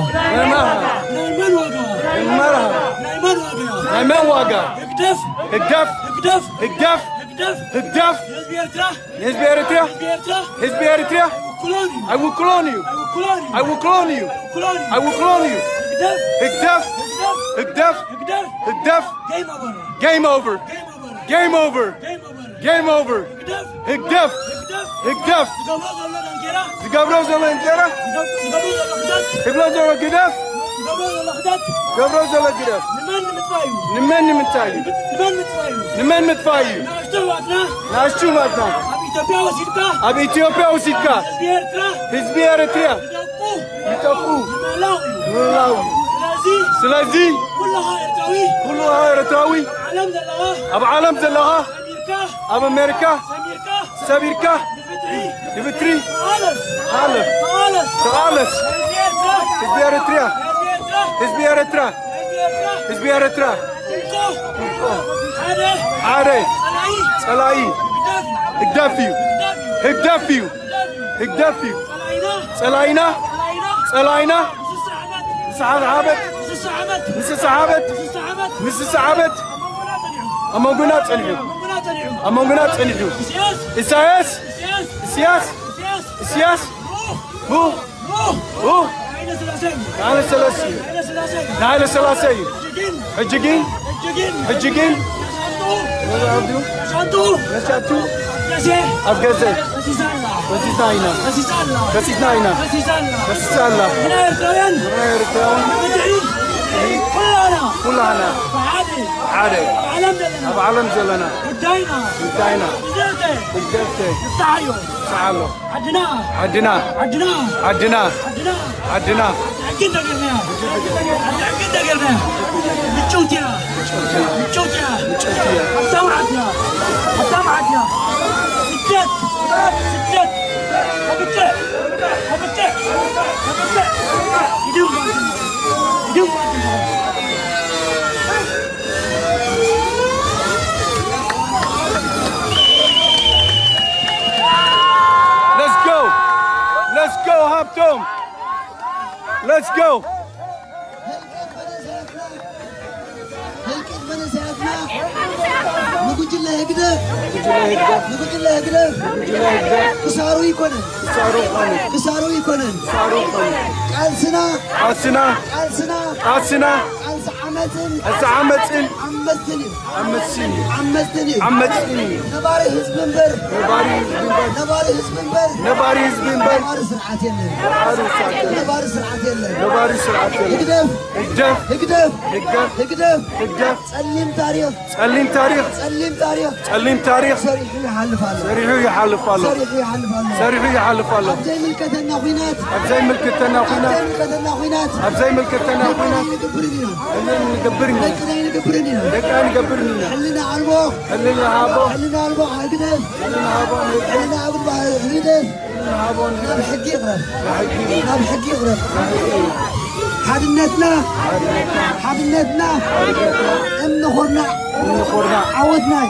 نايمان واقع. المرأة. نايمان واقع. نايمان واقع. اكتف. هدف. اكتف. هدف. اكتف. هدف. حزب إرترا. حزب إريتريا. حزب إرترا. حزب إريتريا. كولوني. I will clone you. كولوني. I will clone you. كولوني. I will clone you. اكتف. هدف. اكتف. هدف. اكتف. هدف. جيم اوفر. Game over. جيم اوفر. Game over. اكتف. هدف. اكتف. هدف. قبل الله انجرا. زقابروز ولا انجرا. قبل الله خدت. قبروز ولا قدف. نمان متفايو. نمن متاي. نمان متفايو. نمن متفايو. ناشتو وعدنا. ناشتو ماتنا. أبي إثيوبيا وسيدكا. أبي إثيوبيا وسيدكا. حزب إرترا. حزب إريتريا. يتوقو. ملاوي. سلازي. كلها إرتراوي. كلها إريتراوي. علم دلها. أبو عالم زلها. أمريكا. أبو أمريكا. سميركا. سابيركا. بفتري. يبتري. خالص. حالف. خالص. تعالس. حزب إرترا. حزب إريتريا. حزب إرترا. حزب إريتريا. حاده. عاري. سلاي. سلاي. هدافيو. هدافيو. هدافيو. سلاينا. سلاينا. سعاد عابد. نس سعابت. نس سعابت. أما قنات صنعوا. أما قنات صنعوا. إسياس. إسياس. إسياس. هو. هو. تعال سلاسي. تعال سلاسي. حجيجين. حجيجين. عبدو. نشاتو. أبغزة. وزيزاينا. وزيزاينا. وزيزالا. هنا إرتراويان. كلنا. عادي. أبو علم زلنا. وداينا. وداينا. بدرته. تعالوا. عدنا. عدنا. عدنا. عدنا. عدنا. عدنا. عقد قلنا. عقد قلنا. بتشوتيا. بتشوتيا. حتى معدنا. حتى معدنا. ستات. ستات. حبتة. حبتة. حبتة. يدوم. يدوم. Let's go. Let's go, Habtom. Let's go. نقول له هكذا نقول له هكذا كسارو يكونن كسارو يكونن قالسنا قالسنا قالسنا قالسنا قالس عمتن عمتن عمتني عمتني عمتني عمتني نباري حزب منبر نباري حزب منبر نباري حزب منبر نباري حزب منبر نباري سرعات يلا نباري سرعات يلا نباري سرعات يلا هكذا هكذا هكذا هكذا هكذا هكذا سلم تاريخ سلم تاريخ سلم تاريخ سلم تاريخ صريح يحلف الله صريح يحلف الله صريح يحلف الله صريح يحلف الله أبزي ملكتنا وخينات أبزي ملكتنا وخينات أبزي ملكتنا وخينات أبزي ملكتنا وخينات يقبرني يقبرني يقبرني لكن يقبرني حلنا عربو خلينا عابو حلنا عربو هكذا خلينا عابو حلنا عربو هكذا نام حقي يغرب نام حقي يغرب حدنتنا حدنتنا ام نخورنا عودنا